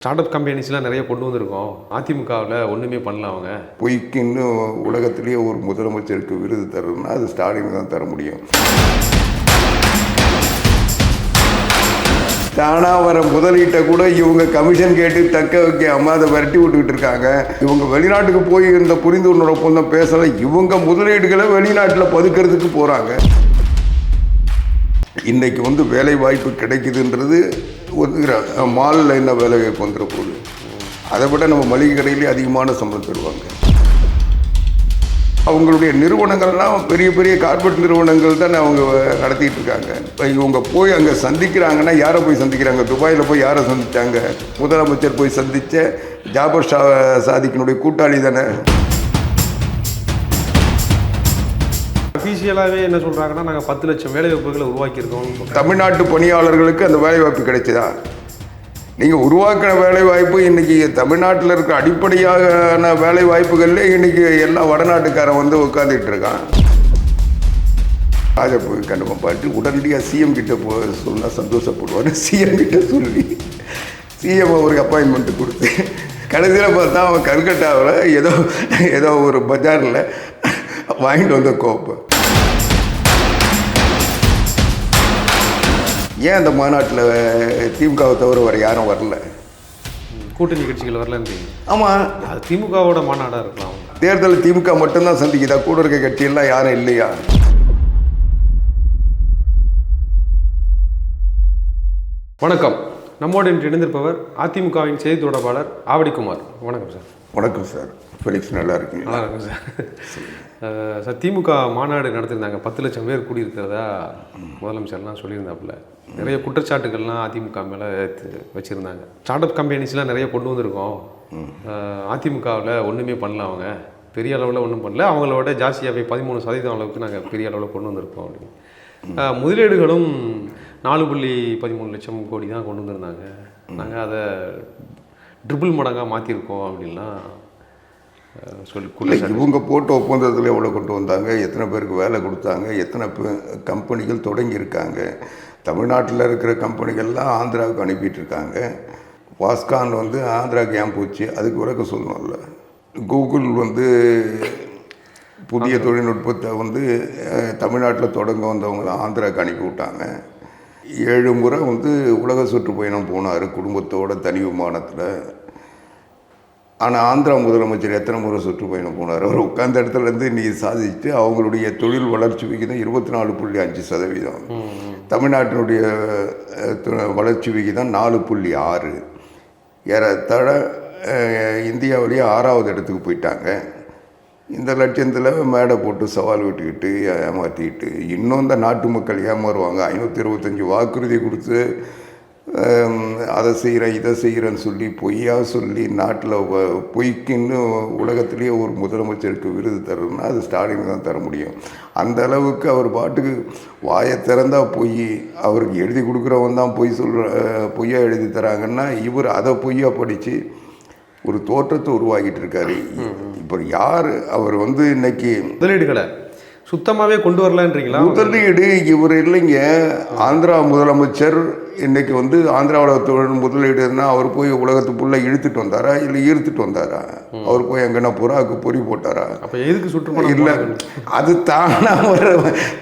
Start up கம்பெனிஸ்லாம் நிறைய கொண்டு வந்திருக்கோம். அதிமுகவில் ஒன்றுமே பண்ணல அவங்க. பொய்க்குன்னு உலகத்திலேயே ஒரு முதலமைச்சருக்கு விருது தரணும்னா அது ஸ்டாலின் தான் தர முடியும். தானாக வர முதலீட்டை கூட இவங்க கமிஷன் கேட்டு தக்க வைக்காம அதை விரட்டி விட்டுக்கிட்டு இருக்காங்க. இவங்க வெளிநாட்டுக்கு போய் இந்த புரிந்துணர்வு ஒப்பந்தம் பேசலை. இவங்க முதலீடுகளை வெளிநாட்டில் பதுக்கிறதுக்கு போகிறாங்க. இன்றைக்கி வேலை வாய்ப்பு கிடைக்குதுன்றது மாலில் என்ன வேலை வாய்ப்பு வந்துட போகுது. அதை விட நம்ம மளிகை கடையிலே அதிகமான சம்பளம் தருவாங்க. அவங்களுடைய நிறுவனங்கள்லாம் பெரிய பெரிய கார்பரேட் நிறுவனங்கள் தான் அவங்க நடத்திட்டு இருக்காங்க. இவங்க போய் அங்கே சந்திக்கிறாங்கன்னா யாரை போய் சந்திக்கிறாங்க? துபாயில் போய் யாரை சந்தித்தாங்க? முதலமைச்சர் போய் சந்தித்த ஜாபர் சாதிக்கினுடைய கூட்டாளி தானே. அஃபீஷியலாகவே என்ன சொல்கிறாங்கன்னா, நாங்கள் 10 லட்சம் வேலைவாய்ப்புகளை உருவாக்கியிருக்கோம். தமிழ்நாட்டு பணியாளர்களுக்கு அந்த வேலைவாய்ப்பு கிடைச்சதா? நீங்கள் உருவாக்கின வேலைவாய்ப்பு இன்றைக்கி தமிழ்நாட்டில் இருக்க அடிப்படையான வேலை வாய்ப்புகள்லே இன்றைக்கி எல்லாம் வடநாட்டுக்காரன் உட்காந்துட்டு இருக்கான். அதை போய் கண்டிப்பாக பார்த்து உடனடியாக சிஎம் கிட்ட சொன்னால் சந்தோஷப்படுவார். சிஎம் கிட்ட சொல்லி சிஎம் அவருக்கு அப்பாயின்மெண்ட்டு கொடுத்து கடைசியில் பார்த்தா அவன் கல்கட்டாவில் ஏதோ ஒரு பஜாரில் வாங்கிட்டு வந்த கோப்பு. ஏன் அந்த மாநாட்டில் திமுகவை தவிர வர யாரும் வரல? கூட்டணி கட்சிகள் வரலன்றீங்க? ஆமாம், அது திமுகவோட மாநாடாக இருக்கலாம். தேர்தல் திமுக மட்டும்தான் சந்திக்குதா? கூட இருக்க கட்சியெல்லாம் யாரும் இல்லையா? வணக்கம். நம்மோடு இன்று இணைந்திருப்பவர் அதிமுகவின் செய்தி தொடர்பாளர் ஆவடிக்குமார். வணக்கம் சார். வணக்கம் சார். ஃபெலிக்ஸ் நல்லா இருக்கீங்க? நல்லா இருக்கும் சார். சார், திமுக மாநாடு நடத்திருந்தாங்க. 10 லட்சம் பேர் கூடியிருக்கிறதா முதலமைச்சர்லாம் சொல்லியிருந்தாப்புல. நிறைய குற்றச்சாட்டுகள்லாம் அதிமுக மேலே வச்சுருந்தாங்க. ஸ்டார்ட் அப் கம்பெனிஸ்லாம் நிறைய கொண்டு வந்திருக்கோம். அதிமுகவில் ஒன்றுமே பண்ணல அவங்க. பெரிய அளவில் ஒன்றும் பண்ணல. அவங்களோட ஜாஸ்தியாகவே 13% அளவுக்கு நாங்கள் பெரிய அளவில் கொண்டு வந்திருக்கோம் அப்படின்னு. முதலீடுகளும் 4.13 லட்சம் கோடி தான் கொண்டு வந்திருந்தாங்க. நாங்கள் அதை ட்ரிபிள் மடங்காக மாற்றிருக்கோம் அப்படின்லாம் சொல்லி. இவங்க போட்ட ஒப்பந்தத்தில் எவ்வளோ கொண்டு வந்தாங்க, எத்தனை பேருக்கு வேலை கொடுத்தாங்க, எத்தனை கம்பெனிகள் தொடங்கியிருக்காங்க. தமிழ்நாட்டில் இருக்கிற கம்பெனிகள்லாம் ஆந்திராவுக்கு அனுப்பிட்டு இருக்காங்க. வாஸ்கான் ஆந்திராவுக்கு ஏன் போச்சு அதுக்கு விளக்க சொல்லணும்ல. கூகுள் புதிய தொழில்நுட்பத்தை தமிழ்நாட்டில் தொடங்க வந்தவங்களை ஆந்திராவுக்கு அனுப்பி விட்டாங்க. 7 முறை உலக சுற்றுப்பயணம் போனார் குடும்பத்தோட தனி விமானத்தில். ஆனால் ஆந்திரா முதலமைச்சர் எத்தனை முறை சுற்றுப்பயணம் போனார்? அவர் உட்கார்ந்த இடத்துலேருந்து இன்றைக்கி சாதிச்சுட்டு அவங்களுடைய தொழில் வளர்ச்சி விகிதம் 24.5%. தமிழ்நாட்டினுடைய வளர்ச்சி விகிதம் 4.6. ஏறத்தாழ இந்தியாவிலேயே 6வது இடத்துக்கு போயிட்டாங்க. இந்த லட்சத்தில் மேடை போட்டு சவால் விட்டுக்கிட்டு ஏமாற்றிக்கிட்டு இன்னும் இந்த நாட்டு மக்கள் ஏமாறுவாங்க. 525 வாக்குறுதி கொடுத்து அதை செய்கிறேன் இதை செய்கிறேன்னு சொல்லி பொய்யா சொல்லி நாட்டில் பொய்க்குன்னு உலகத்திலேயே ஒரு முதலமைச்சருக்கு விருது தரணும்னா அது ஸ்டாலின் தான் தர முடியும். அந்த அளவுக்கு அவர் பாட்டுக்கு வாயை திறந்தால் பொய், அவருக்கு எழுதி கொடுக்குறவன் தான் பொய்யா எழுதி தராங்கன்னா இவர் அதை பொய்யா படித்து ஒரு தோற்றத்தை உருவாக்கிட்டு இருக்காரு. இப்போ யார் அவர் இன்னைக்கு முதலீடுகளை சுத்தமாகவே கொண்டு வரலன்றீங்களா? முதலீடு இவர் இல்லைங்க. ஆந்திரா முதலமைச்சர் இன்னைக்கு ஆந்திராவில் தொழில் முதலீடுன்னா அவர் போய் உலகத்துக்குள்ளே இழுத்துட்டு வந்தாரா இல்லை ஈர்த்துட்டு வந்தாரா? அவர் போய் எங்கன்னா புறாவுக்கு பொறி போட்டாரா? அப்போ எதுக்கு சுற்றுப்பயணம்? இல்லை, அது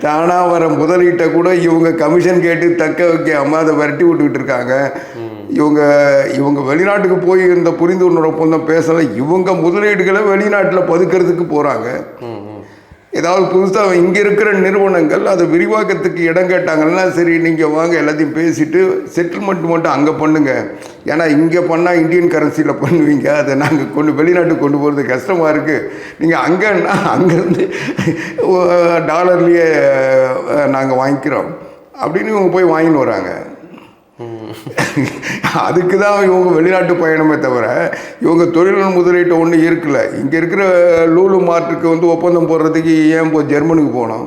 தானாக வர முதலீட்டை கூட இவங்க கமிஷன் கேட்டு தக்க வைக்காம அதை விரட்டி விட்டுக்கிட்டு இருக்காங்க. இவங்க வெளிநாட்டுக்கு போய் இந்த புரிந்துணர்வு ஒப்பந்தம் பேசலை. இவங்க முதலீடுகளை வெளிநாட்டில் பதுக்கிறதுக்கு போகிறாங்க. ஏதாவது புதுசாக இங்கே இருக்கிற நிறுவனங்கள் அதை விரிவாக்கத்துக்கு இடம் கேட்டாங்கன்னா சரி நீங்கள் வாங்க எல்லாத்தையும் பேசிவிட்டு செட்டில்மெண்ட் மட்டும் அங்கே பண்ணுங்க. ஏன்னா இங்கே பண்ணால் இந்தியன் கரன்சியில் பண்ணுவீங்க, அதை நாங்கள் வெளிநாட்டுக்கு கொண்டு போகிறது கஷ்டமாக இருக்குது. நீங்கள் அங்கேன்னா அங்கேருந்து டாலர்லேயே நாங்கள் வாங்கிக்கிறோம் அப்படின்னு இவங்க போய் வாங்கின்னு வராங்க. அதுக்கு தான் இவங்க வெளிநாட்டு பயணமே தவிர இவங்க தொழில் முதலீட்டை ஒன்றும் இருக்கல. இங்கே இருக்கிற லூலு மார்ட்டுக்கு ஒப்பந்தம் போடுறதுக்கு ஏன் ஜெர்மனுக்கு போனோம்,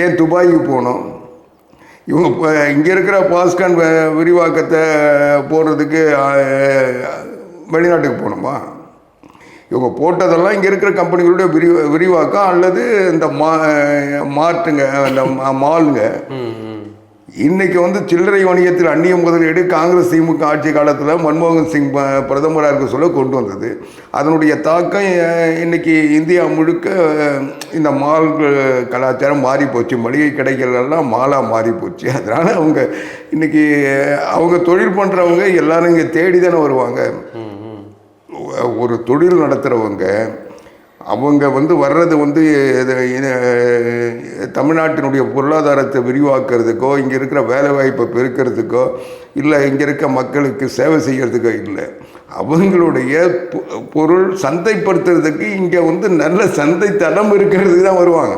ஏன் துபாய்க்கு போனோம்? இவங்க இங்கே இருக்கிற பாஸ்கான் விரிவாக்கத்தை போடுறதுக்கு வெளிநாட்டுக்கு போகணுமா? இவங்க போட்டதெல்லாம் இங்கே இருக்கிற கம்பெனிகளுடைய விரிவாக்கம் அல்லது இந்த மார்ட்டுங்க, இந்த மாலுங்க. இன்னைக்கு வந்து சில்லறை வணிகத்தில் அந்நிய முதலீடு காங்கிரஸ் திமுக ஆட்சி காலத்தில் மன்மோகன் சிங் பிரதமராக இருக்க சொல்ல கொண்டு வந்தது. அதனுடைய தாக்கம் இன்னைக்கு இந்தியா முழுக்க இந்த மால் கலாச்சாரம் மாறி போச்சு. மளிகை கடைகள் எல்லாம் மாலாக மாறி போச்சு. அதனால் அவங்க இன்னைக்கு அவங்க தொழில் பண்ணுறவங்க எல்லாரும் இங்கே தேடி தானே வருவாங்க. ஒரு தொழில் நடத்துகிறவங்க அவங்க வந்து வர்றது வந்து தமிழ்நாட்டினுடைய பொருளாதாரத்தை விரிவாக்குறதுக்கோ, இங்கே இருக்கிற வேலைவாய்ப்பை பெருக்கிறதுக்கோ, இல்லை இங்கே இருக்க மக்களுக்கு சேவை செய்கிறதுக்கோ இல்லை. அவங்களுடைய பொருள் சந்தைப்படுத்துறதுக்கு இங்கே வந்து நல்ல சந்தை தடம் இருக்கிறதுக்கு தான் வருவாங்க.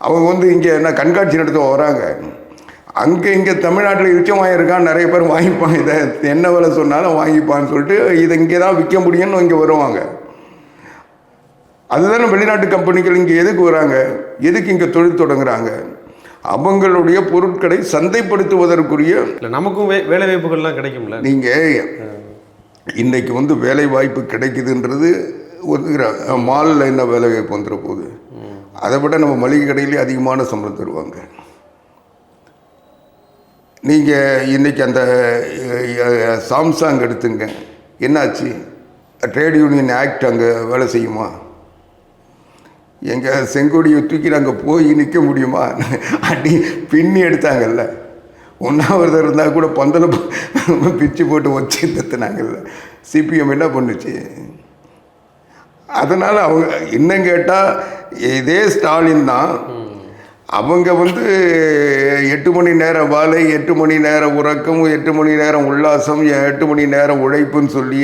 அவங்க வந்து இங்கே என்ன கண்காட்சி நடத்த வராங்க. அங்கே இங்கே தமிழ்நாட்டில் இச்சமாக இருக்கான், நிறைய பேர் வாங்கிப்பான். இதை என்ன வேலை சொன்னாலும் வாங்கிப்பான்னு சொல்லிட்டு இதை இங்கே தான் விற்க முடியும்னு இங்கே வருவாங்க. அதுதானே வெளிநாட்டு கம்பெனிகள் இங்கே எதுக்கு வராங்க, எதுக்கு இங்கே தொழில் தொடங்குறாங்க? அவங்களுடைய பொருட்களை சந்தைப்படுத்துவதற்குரிய நமக்கும் வேலை வாய்ப்புகள்லாம் கிடைக்கும்ல. நீங்கள் இன்னைக்கு வந்து வேலை வாய்ப்பு கிடைக்குதுன்றது ஒரு மாலில் என்ன வேலை வாய்ப்பு வந்துட போகுது? அதை விட நம்ம மளிகை கடையிலே அதிகமான சம்பளம் தருவாங்க. நீங்கள் இன்றைக்கி அந்த சாம்சங் எடுத்துங்க, என்னாச்சு? ட்ரேட் யூனியன் ஆக்ட் அங்கே வேலை செய்யுமா? எங்கள் செங்கோடியை தூக்கி அங்கே போய் நிற்க முடியுமா? அடி பின்னி எடுத்தாங்கல்ல. ஒன்றாவது இருந்தால் கூட பந்தல பிச்சு போட்டு வச்சு தத்துனாங்கல்ல. சிபிஎம் என்ன பண்ணுச்சு? அதனால் அவங்க இன்னும் கேட்டால் இதே ஸ்டாலின் தான். அவங்க வந்து 8 மணி நேரம் வேலை, 8 மணி நேரம் உறக்கம், 8 மணி நேரம் உல்லாசம், 8 மணி நேரம் உழைப்புன்னு சொல்லி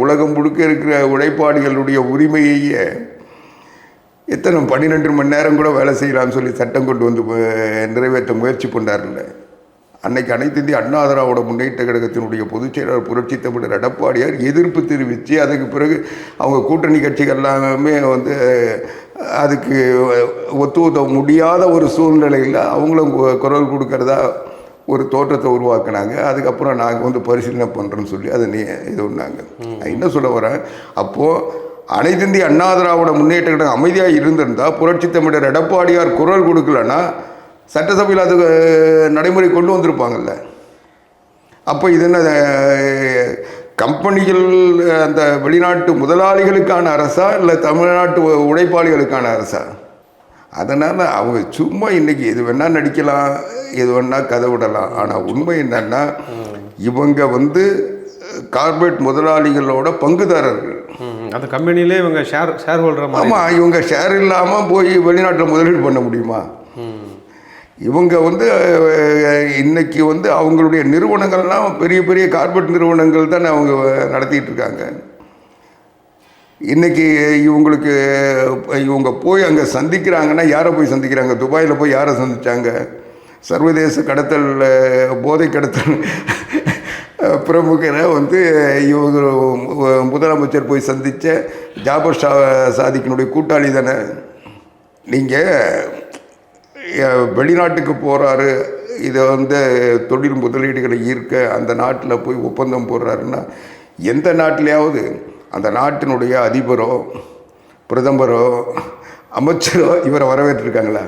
உலகம் முழுக்க இருக்கிற உழைப்பாளிகளுடைய உரிமையே எத்தனை 12 மணி நேரம் கூட வேலை செய்யலாம்னு சொல்லி சட்டம் கொண்டு வந்து நிறைவேற்ற முயற்சி பண்ணார்ல. அன்னைக்கு அனைத்து இந்திய அண்ணா திராவிட முன்னேற்ற கழகத்தினுடைய பொதுச் செயலாளர் புரட்சி தமிழர் எடப்பாடியார் எதிர்ப்பு தெரிவித்து, அதுக்கு பிறகு அவங்க கூட்டணி கட்சிகள் எல்லாமே வந்து அதுக்கு ஒத்துழைக்க முடியாத ஒரு சூழ்நிலையில் அவங்களும் குரல் கொடுக்கறதா ஒரு தோற்றத்தை உருவாக்குனாங்க. அதுக்கப்புறம் நாங்கள் வந்து பரிசீலனை பண்ணுறோன்னு சொல்லி அதை இது ஒன்றாங்க. என்ன சொல்ல வரேன், அப்போது அனைத்து இந்திய அண்ணா திராவிட முன்னேற்ற கழகம் அமைதியாக இருந்திருந்தால், புரட்சி தமிழர் எடப்பாடியார் குரல் கொடுக்கலன்னா சட்டசபையில் அது நடைமுறை கொண்டு வந்திருப்பாங்கல்ல. அப்போ இது என்ன கம்பெனிகள் அந்த வெளிநாட்டு முதலாளிகளுக்கான அரசா இல்லை தமிழ்நாட்டு உழைப்பாளிகளுக்கான அரசா? அதனால் அவங்க சும்மா இன்றைக்கி எது வேணால் நடிக்கலாம், எது வேணால் கதை விடலாம். ஆனால் உண்மை என்னன்னா, இவங்க வந்து கார்பரேட் முதலாளிகளோட பங்குதாரர்கள். அந்த கம்பெனிலே இவங்க ஷேர் ஹோல்டர். ஆமாம், இவங்க ஷேர் இல்லாமல் போய் வெளிநாட்டில் முதலீடு பண்ண முடியுமா? இவங்க வந்து இன்னைக்கு வந்து அவங்களுடைய நிறுவனங்கள்லாம் பெரிய பெரிய கார்பரேட் நிறுவனங்கள் தான் அவங்க நடத்திட்டு இருக்காங்க. இன்னைக்கு இவங்க போய் அங்கே சந்திக்கிறாங்கன்னா யாரை போய் சந்திக்கிறாங்க? துபாயில் போய் யாரை சந்திச்சாங்க? சர்வதேச கடத்தல், போதை கடத்தல் பிரமுகரை வந்து இவங்க முதலமைச்சர் போய் சந்தித்த ஜாபர் சாதிக்கினுடைய கூட்டாளி தானே. நீங்கள் வெளிநாட்டுக்கு போகிறாரு, இதை வந்து தொழில் முதலீடுகளை ஈர்க்க அந்த நாட்டில் போய் ஒப்பந்தம் போடுறாருன்னா, எந்த நாட்டிலையாவது அந்த நாட்டினுடைய அதிபரோ பிரதமரோ அமைச்சரோ இவரை வரவேற்றிருக்காங்களா?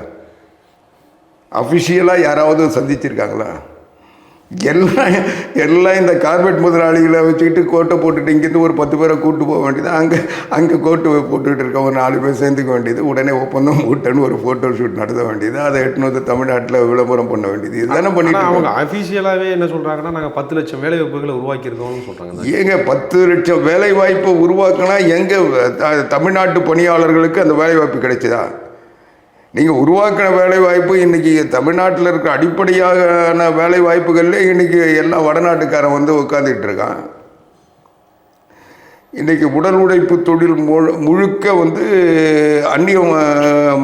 அஃபிஷியலாக யாராவது சந்திச்சிருக்காங்களா? எல்லாம் இந்த கார்பரேட் முதலாளிகளை வச்சுக்கிட்டு கோட்டை போட்டுட்டு இங்கேருந்து ஒரு 10 பேரை கூப்பிட்டு போக வேண்டியது. அங்கே கோட்டு போட்டுக்கிட்டு இருக்க ஒரு 4 பேர் சேர்ந்துக்க வேண்டியது. உடனே ஒப்பந்தம் கூட்டன்னு ஒரு ஃபோட்டோ ஷூட் நடத்த வேண்டியது. அதை எட்டுன்னு வந்து தமிழ்நாட்டில் விளம்பரம் பண்ண வேண்டியது. இதுதானே பண்ணிட்டு அவங்க அஃபிஷியலாகவே என்ன சொல்கிறாங்கன்னா, நாங்கள் 10 லட்சம் வேலை வாய்ப்புகளை உருவாக்கியிருக்கோம்னு சொல்கிறாங்க. ஏங்க 10 லட்சம் வேலை வாய்ப்பை உருவாக்கினா எங்கே தமிழ்நாட்டு பணியாளர்களுக்கு அந்த வேலை வாய்ப்பு கிடைச்சதா? நீங்கள் உருவாக்கின வேலை வாய்ப்பு இன்றைக்கி தமிழ்நாட்டில் இருக்க அடிப்படையான வேலை வாய்ப்புகளில் இன்றைக்கி எல்லாம் வடநாட்டுக்காரன் வந்து உட்காந்துக்கிட்டு இருக்கான். இன்றைக்கி உடல் உழைப்பு தொழில் முழுக்க வந்து அந்நிய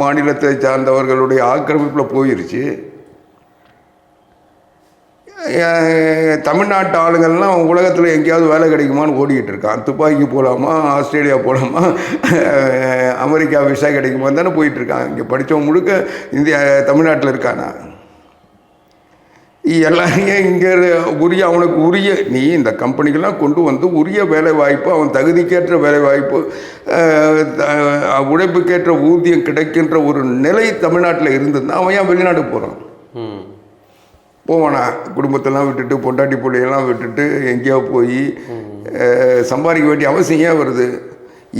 மாநிலத்தை சார்ந்தவர்களுடைய ஆக்கிரமிப்பில் போயிருச்சு. தமிழ்நாட்டு ஆளுங்கள்லாம் உலகத்தில் எங்கேயாவது வேலை கிடைக்குமான்னு ஓடிக்கிட்டு இருக்கான். துப்பாக்கி போகலாமா, ஆஸ்திரேலியா போகலாமா, அமெரிக்கா விசா கிடைக்குமான்னு தானே போயிட்டுருக்கான். இங்கே படித்தவன் முழுக்க தமிழ்நாட்டில் இருக்கானா? எல்லாரையும் இங்கே அவனுக்கு உரிய நீ இந்த கம்பெனிகள்லாம் கொண்டு வந்து உரிய வேலை வாய்ப்பு, அவன் தகுதிக்கேற்ற வேலை வாய்ப்பு, உழைப்புக்கேற்ற ஊதியம் கிடைக்கின்ற ஒரு நிலை தமிழ்நாட்டில் இருந்ததுன்னா அவன் ஏன் வெளிநாடு போகிறான்? போவானா, குடும்பத்தெல்லாம் விட்டுட்டு பொண்டாட்டி பிள்ளையெல்லாம் விட்டுட்டு எங்கேயோ போய் சம்பாதிக்க வேண்டிய அவசியம் ஏன் வருது?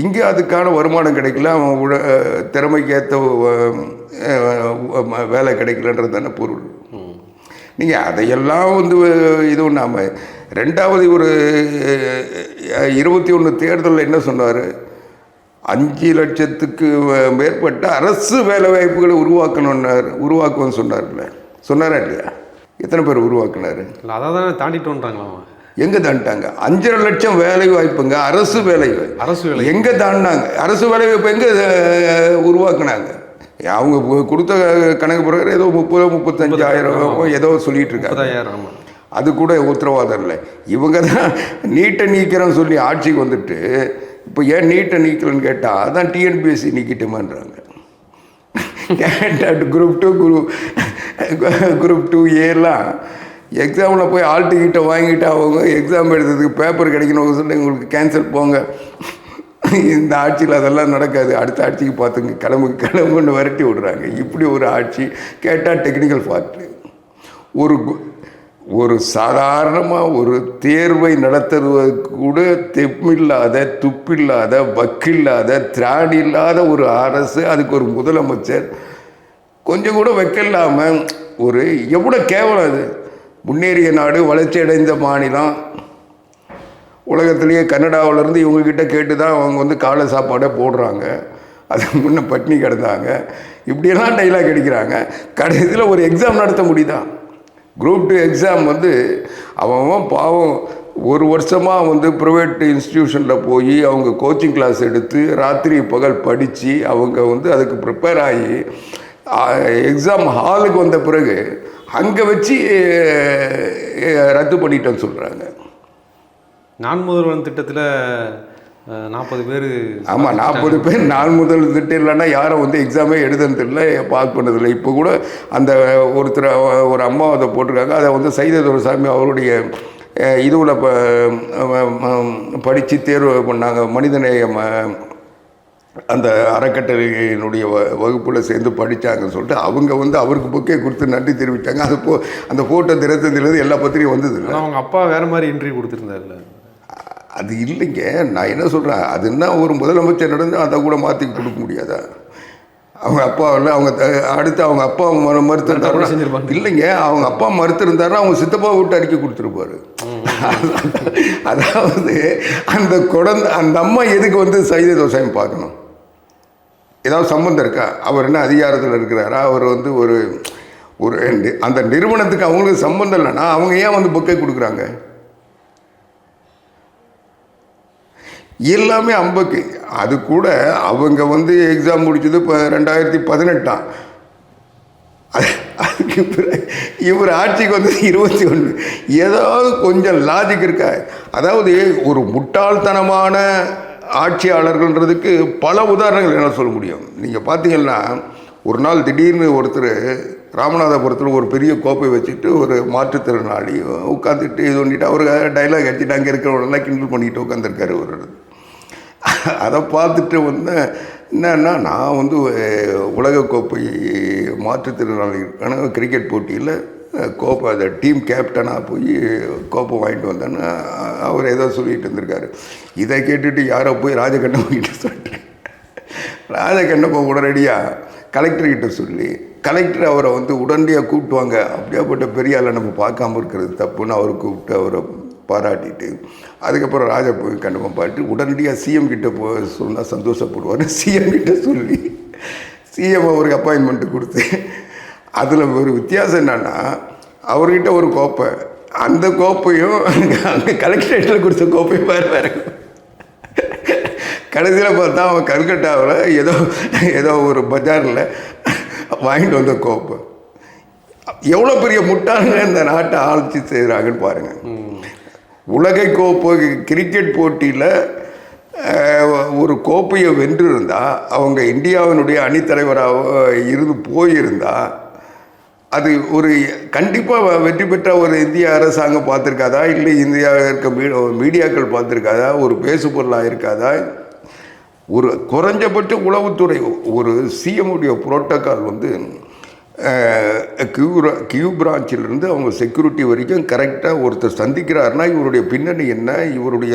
இங்கே அதுக்கான வருமானம் கிடைக்கல, அவன் திறமைக்கு ஏற்ற வேலை கிடைக்கலன்றது தானே பொருள். நீங்கள் அதையெல்லாம் வந்து இது ஒன்றாமல் 2வது ஒரு 21 தேர்தலில் என்ன சொன்னார்? 5 லட்சத்துக்கு மேற்பட்ட அரசு வேலை வாய்ப்புகளை உருவாக்குவோன்னு சொன்னார்ல. சொன்னாரா இல்லையா? எத்தனை பேர் உருவாக்குனார்? இல்லை, அதை தானே தாண்டிட்டோன்றாங்களா? எங்கே தாண்டிட்டாங்க? 5.5 லட்சம் வேலை வாய்ப்புங்க, அரசு வேலை எங்கே தாண்டினாங்க? அரசு வேலை வாய்ப்பு எங்கே உருவாக்குனாங்க? அவங்க கொடுத்த கணக்கு பிறகு ஏதோ 30-35,000 ஏதோ சொல்லிட்டு இருக்காங்க. அது கூட உத்தரவாதம் இல்லை. இவங்க தான் நீட்டை நீக்கிறோன்னு சொல்லி ஆட்சிக்கு வந்துட்டு இப்போ ஏன் நீட்டை நீக்கலன்னு கேட்டால் அதான் டிஎன்பிஎஸ்சி நீக்கிட்டுமான்றாங்க. குரூப் 2 ஏலாம் எக்ஸாமில் போய் ஆல் டிக்கெட்டை வாங்கிட்டு அவங்க எக்ஸாம் எழுதுறதுக்கு பேப்பர் கிடைக்கணும் சொல்லி உங்களுக்கு கேன்சல் போங்க. இந்த ஆட்சியில் அதெல்லாம் நடக்காது, அடுத்த ஆட்சிக்கு பார்த்துங்க, கிளம்புன்னு விரட்டி விடுறாங்க. இப்படி ஒரு ஆட்சி கேட்டால் டெக்னிக்கல் ஃபால்ட்டு. ஒரு சாதாரணமாக ஒரு தேர்வை நடத்துவதற்கு கூட தெப்பில்லாத, துப்பில்லாத, வக்கில்லாத, திராணி இல்லாத ஒரு அரசு, அதுக்கு ஒரு முதலமைச்சர் கொஞ்சம் கூட வைக்கலாமல் ஒரு எவ்வளோ கேவலம் அது. முன்னேறிய நாடு, வளர்ச்சி அடைந்த மாநிலம், உலகத்திலேயே கனடாவிலேருந்து இவங்கக்கிட்ட கேட்டு தான் அவங்க வந்து காலை சாப்பாடை போடுறாங்க. அதுக்கு முன்னே பட்னி கிடந்தாங்க. இப்படியெல்லாம் டைலாக் அடிக்கிறாங்க. கடைசியில் ஒரு எக்ஸாம் நடத்த முடியுதா? குரூப் 2 எக்ஸாம் வந்து அவன் பாவம் ஒரு வருஷமாக வந்து ப்ரைவேட் இன்ஸ்டிடியூஷனில் போய் அவங்க கோச்சிங் கிளாஸ் எடுத்து ராத்திரி பகல் படித்து அவங்க வந்து அதுக்கு ப்ரிப்பேர் ஆகி எக்ஸாம் ஹாலுக்கு வந்த பிறகு அங்கே வச்சு ரத்து பண்ணிட்டேன்னு சொல்கிறாங்க. நான் முதல்வன் திட்டத்தில் 40 பேர். ஆமாம், 40 பேர் நான் முதல் திட்டம் இல்லைன்னா யாரும் வந்து எக்ஸாமே எழுதுனதில்லை, பாஸ் பண்ணதில்லை. இப்போ கூட அந்த ஒரு அம்மா அதை போட்டிருக்காங்க. அதை வந்து சைததுரைசாமி அவருடைய இதுவில் படித்து தேர்வு பண்ணாங்க. மனிதநேய அந்த அறக்கட்டளையினுடைய வகுப்பில் சேர்ந்து படித்தாங்கன்னு சொல்லிட்டு அவங்க வந்து அவருக்கு புக்கே கொடுத்து நன்றி தெரிவித்தாங்க. அது அந்த ஃபோட்டோ தினத்தந்திலேருந்து எல்லா பத்திரிகையும் வந்தது இல்லை. அவங்க அப்பா வேறு மாதிரி இன்டர்வியூ கொடுத்துருந்தாருல்ல. அது இல்லைங்க, நான் என்ன சொல்கிறேன், அதுன்னா ஒரு முதலமைச்சர் நடந்து அதை கூட மாற்றி கொடுக்க முடியாதா? அவங்க அப்பா இல்லை, அவங்க அடுத்து அவங்க அப்பா மறுத்திருந்தாருன்னா இல்லைங்க, அவங்க அப்பா மறுத்திருந்தாருன்னா அவங்க சித்தப்பா விட்டு அறிக்கை கொடுத்துருப்பாரு. அதாவது அந்த அம்மா எதுக்கு வந்து சைததுரைசாமி பார்க்கணும்? ஏதாவது சம்மந்தம் இருக்கா? அவர் என்ன அதிகாரத்தில் இருக்கிறாரா? அவர் வந்து ஒரு அந்த நிறுவனத்துக்கு அவங்களுக்கு சம்மந்தம் இல்லைன்னா அவங்க ஏன் வந்து புக்கை கொடுக்குறாங்க? எல்லாமே அம்பக்கு. அது கூட அவங்க வந்து எக்ஸாம் முடிச்சது இப்போ 2018. அதுக்கு பிறகு இவர் ஆட்சிக்கு வந்து 21. ஏதாவது கொஞ்சம் லாஜிக் இருக்கா? அதாவது ஒரு முட்டாள்தனமான ஆட்சியாளர்கள்ன்றதுக்கு பல உதாரணங்கள் என்ன சொல்ல முடியும். நீங்கள் பார்த்தீங்கன்னா ஒரு நாள் திடீர்னு ஒருத்தர் ராமநாதபுரத்தில் ஒரு பெரிய கோப்பை வச்சுட்டு ஒரு மாற்றுத்திறனாளி உட்காந்துட்டு இது பண்ணிட்டு அவர் டைலாக் அடிச்சுட்டு அங்கே இருக்கிறவரெல்லாம் கிண்டல் பண்ணிட்டு உட்காந்துருக்காரு. ஒரு அதை பார்த்துட்டு வந்து என்னன்னா, நான் வந்து உலகக்கோப்பை மாற்றுத்திறனாளிகளுக்கான கிரிக்கெட் போட்டியில் கோப்பை அதை டீம் கேப்டனாக போய் கோப்பை வாங்கிட்டு வந்தேன்னு அவர் ஏதோ சொல்லிகிட்டு இருந்திருக்காரு. இதை கேட்டுட்டு யாரோ போய் ராஜகண்ணப்ப கிட்ட சொல்லிட்டு ராஜகண்ணப்ப உடனடியாக கலெக்டர்கிட்ட சொல்லி கலெக்டர் அவரை வந்து உடனடியாக கூப்பிட்டுவாங்க, அப்படியாப்பட்ட பெரிய ஆளை நம்ம பார்க்காம இருக்கிறது தப்புன்னு அவரை கூப்பிட்டு அவரை பாராட்டிட்டு அதுக்கப்புறம் ராஜா போய் கண்ணப்பம் பாட்டு உடனடியாக சிஎம் கிட்ட சொன்னால் சந்தோஷப்படுவார். சிஎம் கிட்ட சொல்லி சிஎம் அவருக்கு அப்பாயின்மெண்ட்டு கொடுத்து அதில் ஒரு வித்தியாசம் என்னன்னா, அவர்கிட்ட ஒரு கோப்பை, அந்த கோப்பையும் அங்கே கலெக்டரேட்டில் கொடுத்த கோப்பையும் வேறு கடைசியில் பார்த்தா அவன் கல்கட்டாவில் ஏதோ ஒரு பஜாரில் வாங்கிட்டு வந்த கோப்பை. எவ்வளோ பெரிய முட்டாளுங்க இந்த நாட்டை ஆட்சி செய்கிறாங்கன்னு பாருங்கள். உலகை கோப்பை கிரிக்கெட் போட்டியில் ஒரு கோப்பையை வென்றிருந்தால் அவங்க இந்தியாவினுடைய அணித்தலைவராக இருந்து போயிருந்தால் அது ஒரு கண்டிப்பாக வெற்றி பெற்ற ஒரு இந்திய அரசாங்கம் பார்த்துருக்காதா? இல்லை இந்தியாவில் இருக்க மீடியாக்கள் பார்த்துருக்காதா? ஒரு பேசு பொருளாக இருக்காதா? ஒரு குறைஞ்சபட்ச உளவுத்துறை ஒரு சிஎம்முடைய புரோட்டோக்கால் வந்து கியூ பிரான்ச்சிலிருந்து அவங்க செக்யூரிட்டி வரைக்கும் கரெக்டாக ஒருத்தர் சந்திக்கிறாருன்னா இவருடைய பின்னணி என்ன, இவருடைய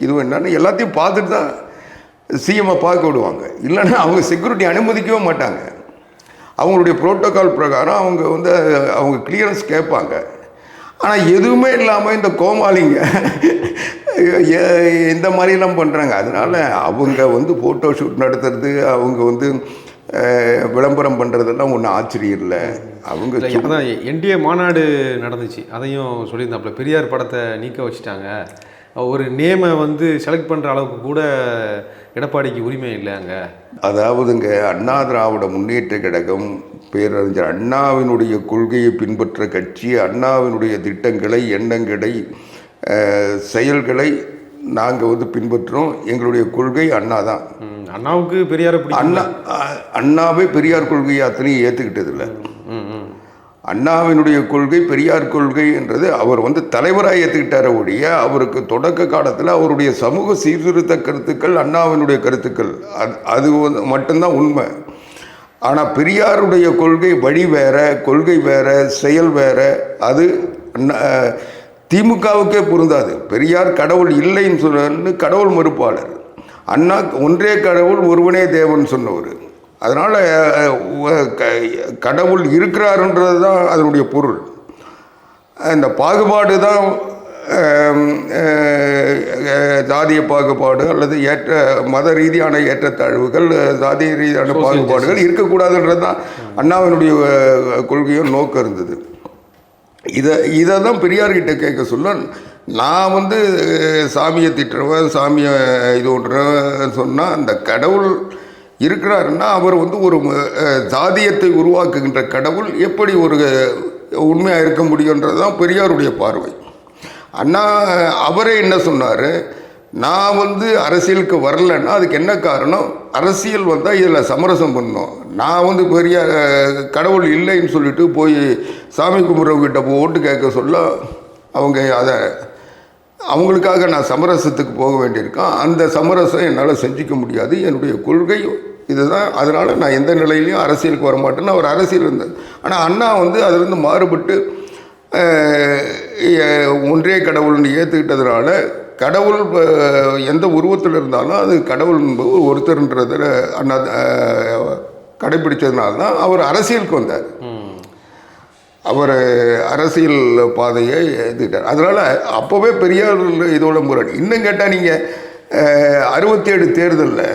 இது என்னன்னு எல்லாத்தையும் பார்த்துட்டு தான் சிஎம்ஐ பார்க்க விடுவாங்க. இல்லைன்னா அவங்க செக்யூரிட்டி அனுமதிக்கவே மாட்டாங்க. அவங்களுடைய புரோட்டோகால் பிரகாரம் அவங்க வந்து அவங்க கிளியரன்ஸ் கேட்பாங்க. ஆனால் எதுவுமே இல்லாமல் இந்த கோமாளிங்க இந்த மாதிரிலாம் பண்ணுறாங்க. அதனால் அவங்க வந்து ஃபோட்டோ ஷூட் நடத்துறது, அவங்க வந்து விளம்பரம் பண்ணுறதெல்லாம் ஒன்றும் ஆச்சரியம் இல்லை. அவங்க அதான் என்டிஏ மாநாடு நடந்துச்சு, அதையும் சொல்லியிருந்தாப்புல. பெரியார் படத்தை நீக்க வச்சுட்டாங்க, ஒரு நேமை வந்து செலக்ட் பண்ணுற அளவுக்கு கூட எடப்பாடிக்கு உரிமை இல்லை அங்கே. அதாவதுங்க, அண்ணா திராவிட முன்னேற்ற கழகம் பேரறிஞர் அண்ணாவினுடைய கொள்கையை பின்பற்ற கட்சி. அண்ணாவினுடைய திட்டங்களை, எண்ணங்களை, செயல்களை நாங்கள் வந்து பின்பற்றுறோம். எங்களுடைய கொள்கை அண்ணா தான். அண்ணாவுக்கு பெரியார் அண்ணாவே பெரியார் கொள்கையை அத்தனையும் ஏற்றுக்கிட்டதில்லை. அண்ணாவினுடைய கொள்கை பெரியார் கொள்கை என்றது அவர் வந்து தலைவராக ஏற்றுக்கிட்டார ஒழிய, அவருக்கு தொடக்க காலத்தில் அவருடைய சமூக சீர்திருத்த கருத்துக்கள் அண்ணாவினுடைய கருத்துக்கள் அது மட்டும்தான் உண்மை. ஆனால் பெரியாருடைய கொள்கை வழி வேற, கொள்கை வேற, செயல் வேற. அது திமுகவுக்கே பொருந்தாது. பெரியார் கடவுள் இல்லைன்னு சொன்னு கடவுள் மறுப்பாளர். அண்ணா ஒன்றே கடவுள் ஒருவனே தேவன் சொன்னவர். அதனால் கடவுள் இருக்கிறாருன்றது தான் அதனுடைய பொருள். இந்த பாகுபாடு தான் ஜாதிய பாகுபாடு அல்லது மத ரீதியான ஏற்றத்தாழ்வுகள், ஜாதிய ரீதியான பாகுபாடுகள் இருக்கக்கூடாதுன்றது தான் அண்ணாவினுடைய கொள்கையும் நோக்கம் இருந்தது. இதை தான் பெரியார்கிட்ட கேட்க சொல்ல, நான் வந்து சாமியை திட்டுறவன், சாமியை இது ஒன்றுறவன் சொன்னால், அந்த கடவுள் இருக்கிறாருன்னா அவர் வந்து ஒரு ஜாதியத்தை உருவாக்குகின்ற கடவுள் எப்படி ஒரு உண்மையாக இருக்க முடியுன்றது தான் பெரியாருடைய பார்வை. அண்ணா அவரே என்ன சொன்னார், நான் வந்து அரசியலுக்கு வரலைன்னா அதுக்கு என்ன காரணம், அரசியல் வந்தால் இதில் சமரசம் பண்ணணும். நான் வந்து பெரிய கடவுள் இல்லைன்னு சொல்லிட்டு போய் சாமி கும்பிட்றவங்கிட்ட போய் ஓட்டு கேட்க சொல்ல, அவங்க அதை அவங்களுக்காக நான் சமரசத்துக்கு போக வேண்டியிருக்கேன். அந்த சமரசம் என்னால் செஞ்சிக்க முடியாது, என்னுடைய கொள்கை இதுதான். அதனால் நான் எந்த நிலையிலையும் அரசியலுக்கு வரமாட்டேன்னு அவர் அரசியல் இருந்தார். ஆனால் அண்ணா வந்து அதிலிருந்து மாறுபட்டு ஒன்றே கடவுள்னு ஏற்றுக்கிட்டதுனால, கடவுள் எந்த உருவத்தில் இருந்தாலும் அது கடவுள் என்பது ஒருத்தர்ன்றதில் அண்ணா கடைபிடிச்சதுனால தான் அவர் அரசியலுக்கு வந்தார். அவர் அரசியல் பாதையை ஏற்றுக்கிட்டார். அதனால் அப்போவே பெரியார் இதோட முரண். இன்னும் கேட்டால் நீங்கள் 67 தேர்தலில்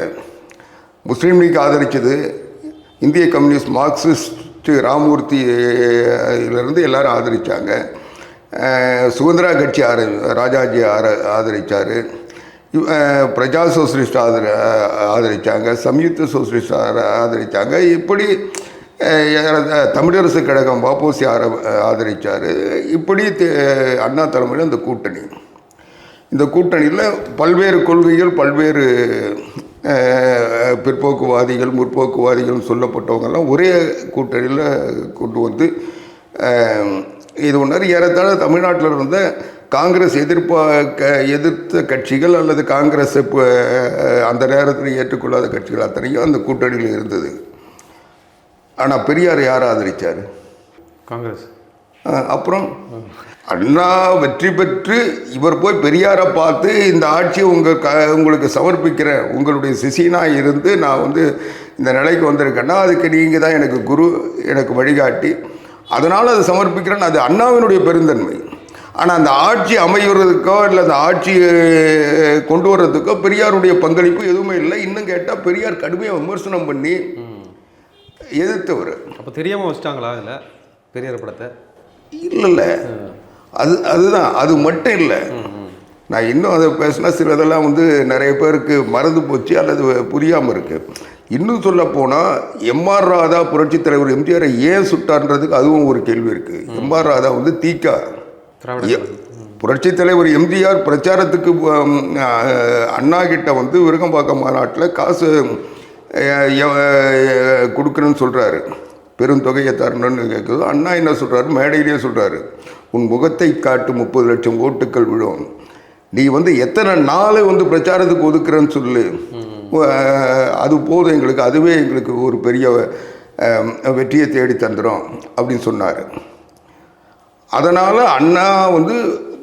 முஸ்லீம் லீக் ஆதரித்தது, இந்திய கம்யூனிஸ்ட் மார்க்சிஸ்ட் ராமூர்த்தியிலேருந்து எல்லாரும் ஆதரித்தாங்க. சுதந்திரா கட்சி ராஜாஜி ஆதரித்தார். பிரஜா சோசலிஸ்ட் ஆதரித்தாங்க. சம்யுக்த சோசலிஸ்ட் ஆதரித்தாங்க. இப்படி தமிழரசு கழகம் வாபோசி ஆதரித்தார். இப்படி அண்ணா தலைமையில் இந்த கூட்டணியில் பல்வேறு கொள்கைகள், பல்வேறு பிற்போக்குவாதிகள், முற்போக்குவாதிகள் சொல்லப்பட்டவங்கெல்லாம் ஒரே கூட்டணியில் கொண்டு வந்து இது ஒன்று ஏறத்தாழ தமிழ்நாட்டில் இருந்த காங்கிரஸ் எதிர்த்த கட்சிகள் அல்லது காங்கிரஸ் அந்த நேரத்தில் ஏற்றுக்கொள்ளாத கட்சிகள் அத்தனையும் அந்த கூட்டணியில் இருந்தது. ஆனால் பெரியார் யார் ஆதரித்தார்? காங்கிரஸ். அப்புறம் அண்ணா வெற்றி பெற்று இவர் போய் பெரியாரை பார்த்து, இந்த ஆட்சியை உங்களுக்கு சமர்ப்பிக்கிறேன், உங்களுடைய சிசினாக இருந்து நான் வந்து இந்த நிலைக்கு வந்திருக்கேன்னா அதுக்கு நீங்கள் தான் எனக்கு குரு, எனக்கு வழிகாட்டி, அதனால் அதை சமர்ப்பிக்கிறேன்னு அது அண்ணாவினுடைய பெருந்தன்மை. ஆனால் அந்த ஆட்சி அமைகிறதுக்கோ இல்லை அந்த ஆட்சியை கொண்டு வர்றதுக்கோ பெரியாருடைய பங்களிப்பு எதுவுமே இல்லை. இன்னும் கேட்டால் பெரியார் கடுமையாக விமர்சனம் பண்ணி எதிர்த்தவர். அப்போ தெரியாமல் வச்சிட்டாங்களா அதில் பெரியார் படத்தை? இல்லை, அதுதான், அது மட்டும் இல்லை. நான் இன்னும் அதை பேசினா சிலதெல்லாம் வந்து நிறைய பேருக்கு மறந்து போச்சு அல்லது புரியாமல் இருக்குது. இன்னும் சொல்ல போனால் எம்ஆர் ராதா புரட்சித் தலைவர் எம்ஜிஆரை ஏன் சுட்டார்ன்றதுக்கு அதுவும் ஒரு கேள்வி இருக்குது. எம்ஆர் ராதா வந்து தீக்கா. புரட்சித் தலைவர் எம்ஜிஆர் பிரச்சாரத்துக்கு அண்ணா கிட்ட வந்து விருகம்பாக்கம் மாநாட்டில் காசு கொடுக்குறேன்னு சொல்கிறாரு, பெருந்தொகையை தரணும்னு கேட்குது. அண்ணா என்ன சொல்கிறாரு, மேடையிலேயே சொல்கிறாரு, உன் முகத்தை காட்டு 30 லட்சம் ஓட்டுக்கள் விழும், நீ வந்து எத்தனை நாள் வந்து பிரச்சாரத்துக்கு ஒதுக்குறேன்னு சொல்லு, அது போதும் எங்களுக்கு, அதுவே எங்களுக்கு ஒரு பெரிய வெற்றியை தேடி தந்துடும் அப்படின்னு சொன்னார். அதனால் அண்ணா வந்து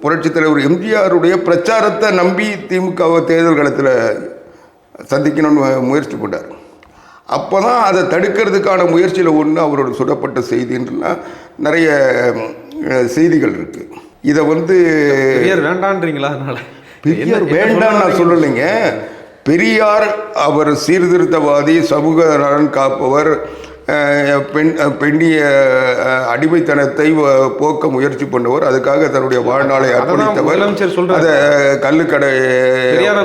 புரட்சித் தலைவர் எம்ஜிஆருடைய பிரச்சாரத்தை நம்பி திமுகவை தேர்தல் களத்தில் சந்திக்கணும்னு முயற்சி பண்ணார். அப்போ தான் அதை தடுக்கிறதுக்கான முயற்சியில் ஒன்று அவரோட சுடப்பட்ட செய்தின்றலாம் நிறைய செய்திகள் இருக்குது. இதை வந்து பெரியார் வேண்டான்றீங்களா? அதனால் பெரியார் வேண்டான்னு நான் சொல்லலைங்க. பெரியார் அவர் சீர்திருத்தவாதி, சமூக நலன் காப்பவர், பெண்ணிய அடிமைத்தனத்தை போக்க முயற்சி பண்ணுவர், அதுக்காக தன்னுடைய வாழ்நாளை அர்ப்பணித்தவர். அதை கள்ளுக்கடை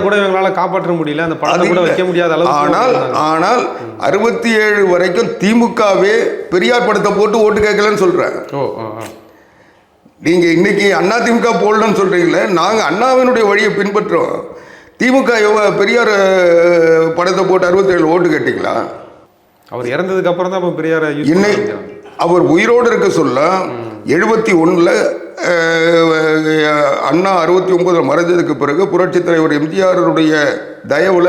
கூட இவங்களால காப்பாற்ற முடியல, அந்த படத்தை கூட வைக்க முடியாத அளவு. ஆனால் 67 வரைக்கும் திமுகவே பெரியார் படத்தை போட்டு ஓட்டு கேட்கலன்னு சொல்றேன். நீங்க இன்னைக்கு அண்ணா திமுக போடலன்னு சொல்றீங்களே, நாங்க அண்ணாவினுடைய வழியை பின்பற்றோம். திமுக பெரியார் படத்தை போட்டு 67 ஓட்டு கேட்டீங்களா? அவர் இறந்ததுக்கு அப்புறம் தான் பெரியார் அவர் உயிரோடு இருக்க சொல்ல 71 அண்ணா 69 மறைஞ்சதுக்கு பிறகு புரட்சித் தலைவர் எம்ஜிஆருடைய தயவுல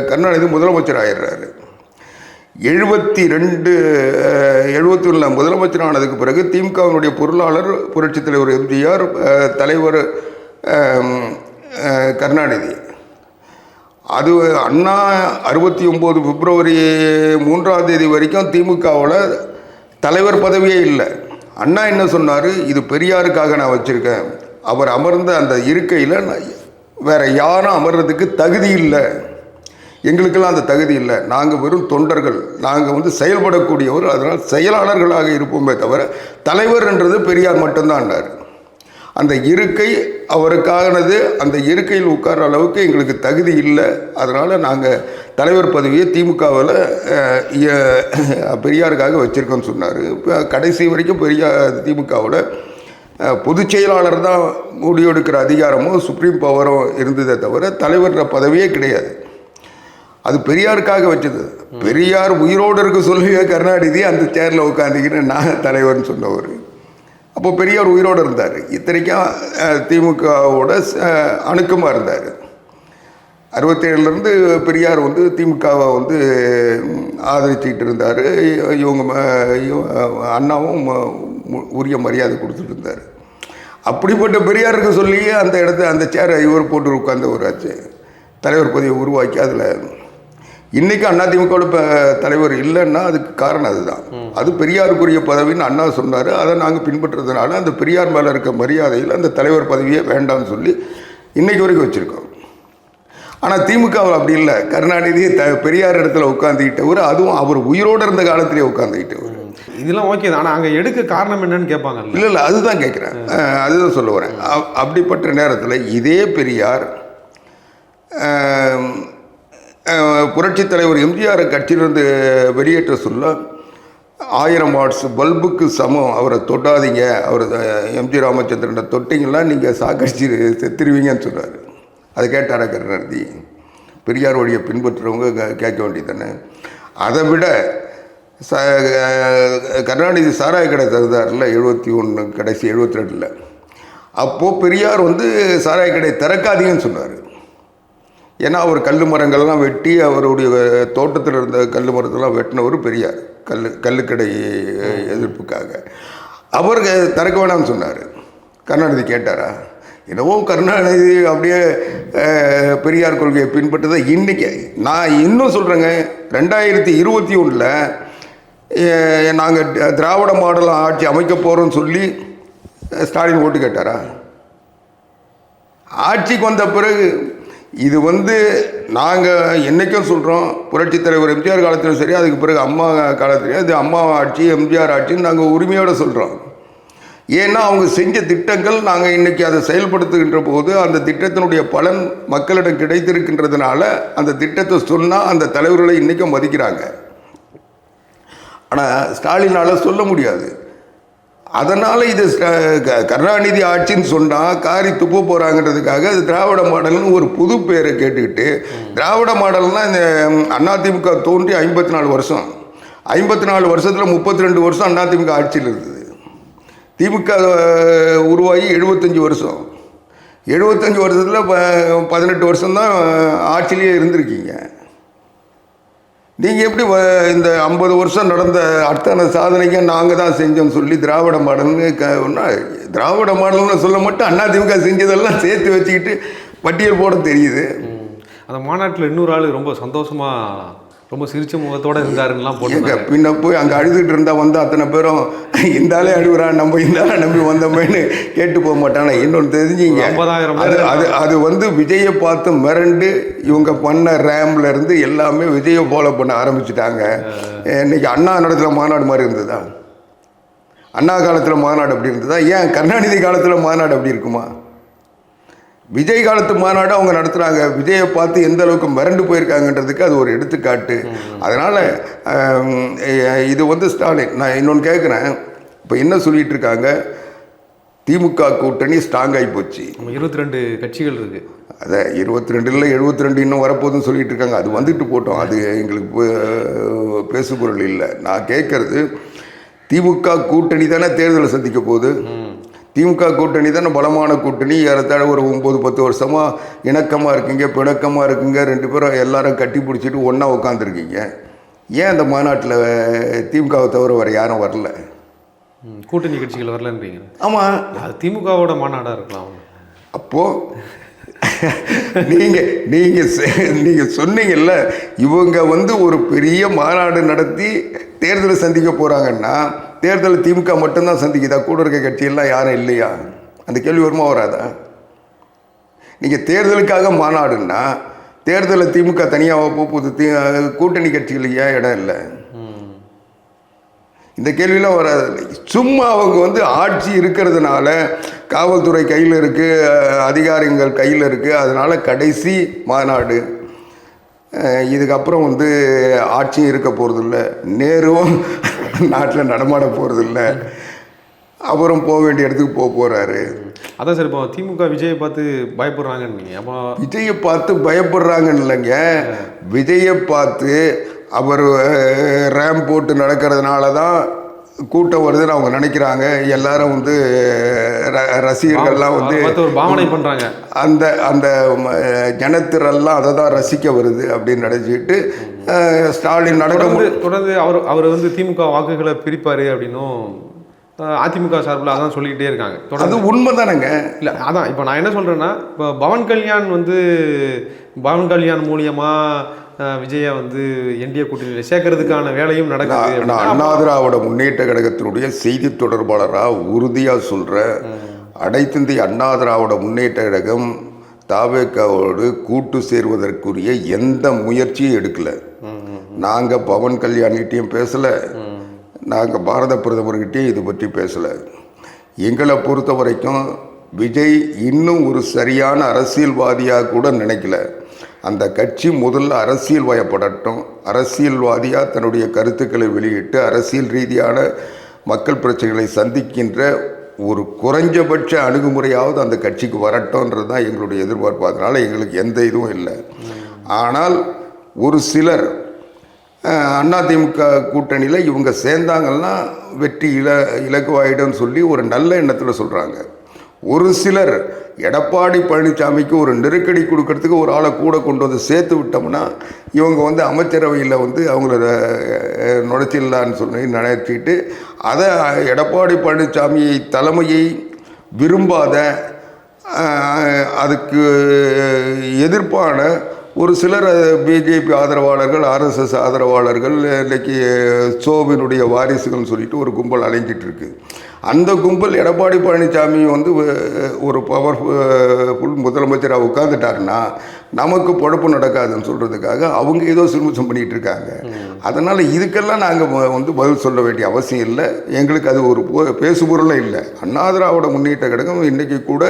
கருணாநிதி முதலமைச்சர் ஆயிடுறாரு. 71 முதலமைச்சர் ஆனதுக்கு பிறகு திமுகவினுடைய பொருளாளர் புரட்சித் தலைவர் எம்ஜிஆர், தலைவர் கருணாநிதி. அது அண்ணா 69 பிப்ரவரி 3ஆம் தேதி வரைக்கும் திமுகவில் தலைவர் பதவியே இல்லை. அண்ணா என்ன சொன்னார், இது பெரியாருக்காக நான் வச்சுருக்கேன், அவர் அமர்ந்த அந்த இருக்கையில் வேற யாரும் அமர்றதுக்கு தகுதி இல்லை, எங்களுக்கெல்லாம் அந்த தகுதி இல்லை, நாங்கள் வெறும் தொண்டர்கள், நாங்கள் வந்து செயல்படக்கூடியவர், அதனால் செயலாளர்களாக இருப்போமே தவிர தலைவர்ன்றது பெரியார் மட்டும்தான்னார். அந்த இருக்கை அவருக்கானது, அந்த இருக்கையில் உட்கார்ற அளவுக்கு எங்களுக்கு தகுதி இல்லை, அதனால் நாங்கள் தலைவர் பதவியை திமுகவில் பெரியாருக்காக வச்சுருக்கோன்னு சொன்னார். இப்போ கடைசி வரைக்கும் திமுகவில் பொதுச் செயலாளர் தான் முடிவெடுக்கிற அதிகாரமும் சுப்ரீம் பவரும் இருந்ததே தவிர தலைவர் பதவியே கிடையாது. அது பெரியாருக்காக வச்சது. பெரியார் உயிரோடு இருக்க சொல்லுங்க கருணாநிதி அந்த சேரில் உட்காந்துக்கிட்டு நான் தலைவர்னு சொன்னவர். அப்போ பெரியார் உயிரோடு இருந்தார். இத்தனைக்கும் திமுகவோட அணுக்கமாக இருந்தார். 67லேருந்து பெரியார் வந்து திமுகவை வந்து ஆதரிச்சுக்கிட்டு இருந்தார். அண்ணாவும் உரிய மரியாதை கொடுத்துட்டு இருந்தார். அப்படிப்பட்ட பெரியாருக்கு சொல்லி அந்த அந்த சேரை இவர் போட்டு உட்கார்ந்தவராச்சு, தலைவர் பதவியை உருவாக்கி. அதில் இன்றைக்கி அதிமுகவோட தலைவர் இல்லைன்னா அதுக்கு காரணம் அதுதான். அது பெரியாருக்குரிய பதவின்னு அண்ணா சொன்னார். அதை நாங்கள் பின்பற்றுறதுனால அந்த பெரியார் மேலே இருக்க மரியாதையில் அந்த தலைவர் பதவியே வேண்டாம்னு சொல்லி இன்றைக்கு வரைக்கும் வச்சுருக்கோம். ஆனால் திமுகவில் அப்படி இல்லை. கருணாநிதி பெரியார் இடத்துல உட்காந்துக்கிட்டவர், அதுவும் அவர் உயிரோடு இருந்த காலத்திலே உட்காந்துக்கிட்டவர். இதெல்லாம் ஓகே தான். ஆனால் அங்கே எடுக்க காரணம் என்னன்னு கேட்பாங்க. இல்லை அதுதான் கேட்குறேன், அதுதான் சொல்ல வரேன். அப்படிப்பட்ட நேரத்தில் இதே பெரியார் புரட்சித் தலைவர் எம்ஜிஆர் கட்சியிலிருந்து வெளியேற்ற சொல்ல 1000 வாட்ஸ் பல்புக்கு சமம், அவரை தொட்டாதீங்க, அவர் எம்ஜி ராமச்சந்திரனை தொட்டிங்கன்னா நீங்கள் சாக்கடிச்சு செத்துருவீங்கன்னு சொல்கிறார். அதை கேட்டாரா கருணாநிதி? பெரியார் வழியை பின்பற்றுறவங்க கேட்க வேண்டியது தானே. அதை விட கருணாநிதி சாராய கடை தருதாரில் 71 கடைசி 72. அப்போது பெரியார் வந்து சாராய கடை திறக்காதீங்கன்னு சொன்னார். ஏன்னா அவர் கல் மரங்கள்லாம் வெட்டி அவருடைய தோட்டத்தில் இருந்த கல் மரத்தெல்லாம் வெட்டினவர் பெரியார், கல்லுக்கடை எதிர்ப்புக்காக. அவர் திறக்க வேணாம்னு சொன்னார். கருணாநிதி கேட்டாரா? என்னவோ கருணாநிதி அப்படியே பெரியார் கொள்கையை பின்பற்றதை இன்றைக்கி நான் இன்னும் சொல்கிறேங்க. 2021 நாங்கள் திராவிட மாடல் ஆட்சி அமைக்க போகிறோம்னு சொல்லி ஸ்டாலின் ஓட்டு கேட்டாரா? ஆட்சிக்கு வந்த பிறகு இது வந்து நாங்கள் என்றைக்கும் சொல்கிறோம், புரட்சித் தலைவர் எம்ஜிஆர் காலத்திலும் சரி, அதுக்கு பிறகு அம்மா காலத்திலையும் இது அம்மா ஆட்சி எம்ஜிஆர் ஆட்சின்னு நாங்கள் உரிமையோடு சொல்கிறோம். ஏன்னா அவங்க செஞ்ச திட்டங்கள் நாங்கள் இன்றைக்கி அதை செயல்படுத்துகின்ற போது அந்த திட்டத்தினுடைய பலன் மக்களிடம் கிடைத்திருக்கின்றதுனால அந்த திட்டத்தை சொன்னால் அந்த தலைவர்களை இன்றைக்கும் மதிக்கிறாங்க. ஆனால் ஸ்டாலினால் சொல்ல முடியாது. அதனால் இது கருணாநிதி ஆட்சின்னு சொன்னால் காரி துப்பு போகிறாங்கிறதுக்காக அது திராவிட மாடல்னு ஒரு புது பேரை கேட்டுக்கிட்டு, திராவிட மாடல்னால் இந்த அதிமுக தோன்றி 54 வருஷம், 54 வருஷத்தில் 32 வருஷம் அதிமுக ஆட்சியில் இருந்தது. திமுக உருவாகி 75 வருஷம், 75 வருஷத்தில் 18 வருஷம்தான் ஆட்சியிலேயே இருந்திருக்கீங்க. நீங்கள் எப்படி இந்த 50 வருஷம் நடந்த அத்தனை சாதனைக்கு நாங்கள் தான் செஞ்சோம்னு சொல்லி திராவிட மாடல்னு திராவிட மாடல்னு சொல்ல மட்டும் அதிமுக செஞ்சதெல்லாம் சேர்த்து வச்சுக்கிட்டு பட்டியல் போட தெரியுது. அந்த மாநாட்டில் இன்னொரு ஆள் ரொம்ப சந்தோஷமாக ரொம்ப சிரிச்ச முகத்தோடு இருந்தாருன்னெலாம் போட்டு பின்ன போய் அங்கே அழுதுகிட்டு இருந்தால் வந்து அத்தனை பேரும் இந்த ஆளே அழுகுறான், நம்ம இந்த ஆளை நம்பி வந்தோமேன்னு கேட்டு போக மாட்டாங்க. இன்னொன்று தெரிஞ்சுங்க, 50,000 அது வந்து விஜயை பார்த்து மிரண்டு இவங்க பண்ண ரேம்ல இருந்து எல்லாமே விஜயை ஃபாலோ பண்ண ஆரம்பிச்சுட்டாங்க. இன்னைக்கு அண்ணா நடத்துல மாநாடு மாதிரி இருந்ததா? அண்ணா காலத்தில் மாநாடு அப்படி இருந்ததா? ஏன் கருணாநிதி காலத்தில் மாநாடு அப்படி இருக்குமா? விஜய் காலத்து மாநாடு அவங்க நடத்துகிறாங்க. விஜயை பார்த்து எந்த அளவுக்கு மிரண்டு போயிருக்காங்கன்றதுக்கு அது ஒரு எடுத்துக்காட்டு. அதனால் இது வந்து ஸ்டாலின், நான் இன்னொன்று கேட்குறேன், இப்போ என்ன சொல்லிட்டு இருக்காங்க, திமுக கூட்டணி ஸ்ட்ராங் ஆகி போச்சு, 22 கட்சிகள் இருக்குது, அதை 22 இல்லை 72 இன்னும் வரப்போகுதுன்னு சொல்லிட்டு இருக்காங்க. அது வந்துட்டு போட்டோம், அது எங்களுக்கு பேசுபொருள் இல்லை. நான் கேட்குறது, திமுக கூட்டணி தானே தேர்தலை சந்திக்க போகுது. திமுக கூட்டணி தானே பலமான கூட்டணி. ஏறத்தாழ ஒரு 9-10 வருஷமாக இணக்கமாக இருக்குங்க, பிணக்கமாக இருக்குங்க, 2 பேரும் எல்லாரும் கட்டி பிடிச்சிட்டு ஒன்றா உட்காந்துருக்கீங்க. ஏன் அந்த மாநாட்டில் திமுகவை தவிர வேறு யாரும் வரல? கூட்டணி கட்சிகள் வரலன்றீங்க? ஆமாம், அது திமுகவோட மாநாடாக இருக்கலாம். அப்போது நீங்கள் சொன்னீங்கல்ல, இவங்க வந்து ஒரு பெரிய மாநாடு நடத்தி தேர்தலை சந்திக்க போகிறாங்கன்னா, தேர்தல் திமுக மட்டும்தான் சந்திக்குதா? கூட இருக்க கட்சியெல்லாம் யாரும் இல்லையா? அந்த கேள்வி வருமா வராதா? நீங்கள் தேர்தலுக்காக மாநாடுன்னா தேர்தலில் திமுக தனியாக போகுது, கூட்டணி கட்சிகள் ஏன் இடம் இல்லை? இந்த கேள்வியெல்லாம் வராது. சும்மா அவங்க வந்து ஆட்சி இருக்கிறதுனால, காவல்துறை கையில் இருக்குது, அதிகாரிகள் கையில் இருக்குது, அதனால் கடைசி மாநாடு, இதுக்கப்புறம் வந்து ஆட்சியும் இருக்க போகிறதில்ல, நேருவும் நாட்டில் நடமாட போகிறதில்ல, அப்புறம் போக வேண்டிய இடத்துக்கு போகிறாரு. அதான் சார், இப்போ திமுக விஜயை பார்த்து பயப்படுறாங்கன்னு நீங்கள், அப்போ விஜயை பார்த்து பயப்படுறாங்கன்னு இல்லைங்க, விஜயை பார்த்து அவர் ரேம் போட்டு நடக்கிறதுனால தான் கூட்டம் வருதுன்னு அவங்க நினைக்கிறாங்க. எல்லாரும் வந்து ரசிகர்கள்லாம் வந்து பாவனை பண்ணுறாங்க, அந்த அந்த ஜனத்திரெல்லாம் அதை தான் ரசிக்க வருது அப்படின்னு நினச்சிக்கிட்டு ஸ்டாலின் தொடர்ந்து அவர் வந்து திமுக வாக்குகளை பிரிப்பார் அப்படின்னும் அதிமுக சார்பில் அதான் சொல்லிக்கிட்டே இருக்காங்க. அது உண்மை தானேங்க. இல்லை, அதான் இப்போ நான் என்ன சொல்கிறேன்னா, இப்போ பவன் கல்யாண் மூலியமாக விஜயா வந்து என்டிஏ கூட்டணியில் சேர்க்கறதுக்கான வேலையும் நடக்குது. அண்ணா திராவிட முன்னேற்ற கழகத்தினுடைய செய்தி தொடர்பாளராக உறுதியாக சொல்கிற, அனைத்திந்திய அண்ணா திராவிட முன்னேற்ற கழகம் தாவேக்காவோடு கூட்டு சேர்வதற்குரிய எந்த முயற்சியும் எடுக்கலை. நாங்கள் பவன் கல்யாண்கிட்டையும் பேசலை, நாங்கள் பாரத பிரதமர்கிட்டையும் இது பற்றி பேசலை. எங்களை பொறுத்த வரைக்கும் விஜய் இன்னும் ஒரு சரியான அரசியல்வாதியாக கூட நினைக்கல. அந்த கட்சி முதல்ல அரசியல் வயப்படட்டும், அரசியல்வாதியாக தன்னுடைய கருத்துக்களை வெளியிட்டு அரசியல் ரீதியான மக்கள் பிரச்சனைகளை சந்திக்கின்ற ஒரு குறைஞ்சபட்ச அணுகுமுறையாவது அந்த கட்சிக்கு வரட்டும்ன்றது தான் எங்களுடைய எதிர்பார்ப்பு. அதனால் எங்களுக்கு எந்த இதுவும் இல்லை. ஆனால் ஒரு சிலர் அதிமுக கூட்டணியில் இவங்க சேர்ந்தாங்கன்னா வெற்றி இலக்குவாயிடும்னு சொல்லி ஒரு நல்ல எண்ணத்தில் சொல்கிறாங்க. ஒரு சிலர் எடப்பாடி பழனிசாமிக்கு ஒரு நெருக்கடி கொடுக்கறதுக்கு ஒரு ஆளை கூட கொண்டு வந்து சேர்த்து விட்டோம்னா இவங்க வந்து அமைச்சரவையில் வந்து அவங்கள நுழைச்சிடலான்னு சொல்லி நினைச்சிட்டு, அதை எடப்பாடி பழனிசாமி தலைமையை விரும்பாத, அதுக்கு எதிர்ப்பான ஒரு சிலர் பிஜேபி ஆதரவாளர்கள், ஆர்எஸ்எஸ் ஆதரவாளர்கள், இன்றைக்கி சோவினுடைய வாரிசுகள்னு சொல்லிட்டு ஒரு கும்பல் அலைஞ்சிட்டு இருக்கு. அந்த கும்பல் எடப்பாடி பழனிசாமி வந்து ஒரு பவர்ஃபுல் முதலமைச்சராக உட்காந்துட்டாருன்னா நமக்கு பொழப்பு நடக்காதுன்னு சொல்கிறதுக்காக அவங்க ஏதோ சிறுமிச்சம் பண்ணிகிட்டு இருக்காங்க. அதனால் இதுக்கெல்லாம் நாங்கள் வந்து பதில் சொல்ல வேண்டிய அவசியம் இல்லை. எங்களுக்கு அது ஒரு பேசுபொருளும் இல்லை. அண்ணா திராவிட முன்னேற்ற கழகம் இன்றைக்கி கூட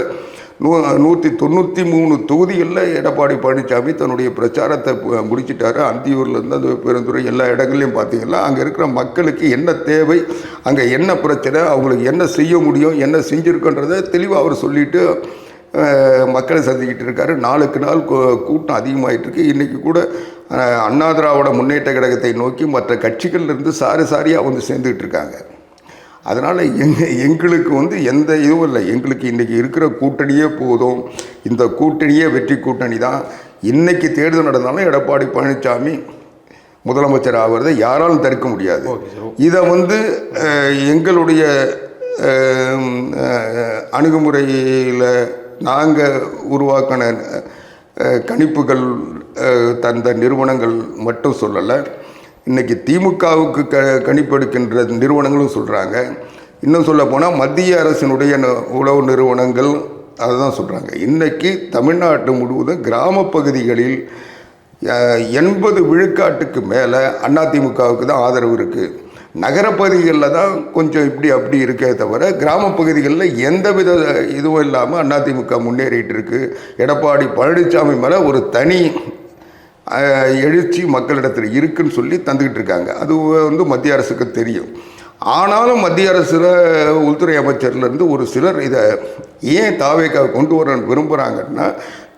193 தொகுதிகளில் எடப்பாடி பழனிசாமி தன்னுடைய பிரச்சாரத்தை முடிச்சிட்டாரு. அந்தியூர்லேருந்து அந்த பெருந்துறை எல்லா இடங்கள்லையும் பார்த்தீங்கன்னா அங்கே இருக்கிற மக்களுக்கு என்ன தேவை, அங்கே என்ன பிரச்சனை, அவங்களுக்கு என்ன செய்ய முடியும், என்ன செஞ்சுருக்கன்றதை தெளிவாக அவர் சொல்லிவிட்டு மக்களை சந்திக்கிட்டு இருக்காரு. நாளுக்கு நாள் கூட்டம் அதிகமாகிட்டு இருக்கு. இன்றைக்கி கூட அண்ணா திராவிட முன்னேற்ற கழகத்தை நோக்கி மற்ற கட்சிகள்லேருந்து சாரியாக வந்து சேர்ந்துக்கிட்டு இருக்காங்க. அதனால் எங்களுக்கு வந்து எந்த இதுவும் இல்லை. எங்களுக்கு இன்றைக்கி இருக்கிற கூட்டணியே போதும். இந்த கூட்டணியே வெற்றி கூட்டணி தான். இன்றைக்கி தேர்தல் நடந்தாலும் எடப்பாடி பழனிசாமி முதலமைச்சர் ஆகிறதை யாராலும் தடுக்க முடியாது. Okay sir. இதை வந்து எங்களுடைய அணுகுமுறையில் நாங்கள் உருவாக்கின கணிப்புகள் தந்த நிறுவனங்கள் மட்டும் சொல்லலை. இன்றைக்கி திமுகவுக்கு கணிப்பெடுக்கின்ற நிறுவனங்களும் சொல்கிறாங்க. இன்னும் சொல்ல போனால் மத்திய அரசினுடைய உளவு நிறுவனங்கள் அதை தான் சொல்கிறாங்க. இன்றைக்கி தமிழ்நாட்டு முழுவதும் கிராம பகுதிகளில் 80 விழுக்காட்டுக்கு மேலே அதிமுகவுக்கு தான் ஆதரவு இருக்குது. நகரப்பகுதிகளில் தான் கொஞ்சம் இப்படி அப்படி இருக்கே தவிர கிராம பகுதிகளில் எந்தவித இதுவும் இல்லாமல் அதிமுக முன்னேறிட்டு இருக்கு. எடப்பாடி பழனிசாமி மேலே ஒரு தனி எழுச்சி மக்களிடத்தில் இருக்குன்னு சொல்லி தந்துக்கிட்டு இருக்காங்க. அது வந்து மத்திய அரசுக்கு தெரியும். ஆனாலும் மத்திய அரசில் உள்துறை அமைச்சர்லேருந்து ஒரு சிலர் இதை ஏன் தாவேக்காவை கொண்டு வர விரும்புகிறாங்கன்னா,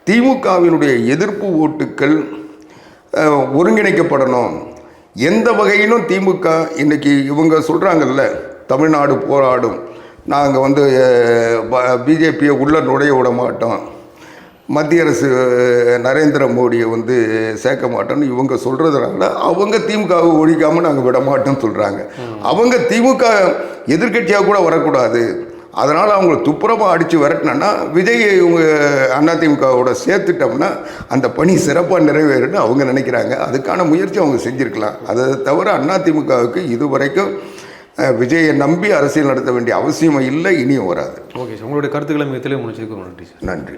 திமுகவினுடைய எதிர்ப்பு ஓட்டுக்கள் ஒருங்கிணைக்கப்படணும். எந்த வகையிலும் திமுக இன்றைக்கி இவங்க சொல்கிறாங்கல்ல, தமிழ்நாடு போராடும், நாங்கள் வந்து பிஜேபியை உள்ள நுழைய விட மாட்டோம், மத்திய அரசு நரேந்திர மோடியை வந்து சேர்க்க மாட்டோம்னு இவங்க சொல்கிறதுனால அவங்க திமுகவை ஒழிக்காமல் நாங்கள் விட மாட்டோம்னு சொல்கிறாங்க. அவங்க திமுக எதிர்கட்சியாக கூட வரக்கூடாது, அதனால் அவங்கள துப்புரமாக அடித்து விரட்டினோன்னா விஜயை இவங்க அதிமுகவோட சேர்த்துட்டோம்னா அந்த பணி சிறப்பாக நிறைவேறுன்னு அவங்க நினைக்கிறாங்க. அதுக்கான முயற்சி அவங்க செஞ்சுருக்கலாம். அதை தவிர அதிமுகவுக்கு இதுவரைக்கும் விஜயை நம்பி அரசியல் நடத்த வேண்டிய அவசியம் இல்லை, இனியும் வராது. ஓகே சார், உங்களுடைய கருத்துக்களை மிக தெளிவாக முடிச்சிருக்கோம். நன்றி சார். நன்றி.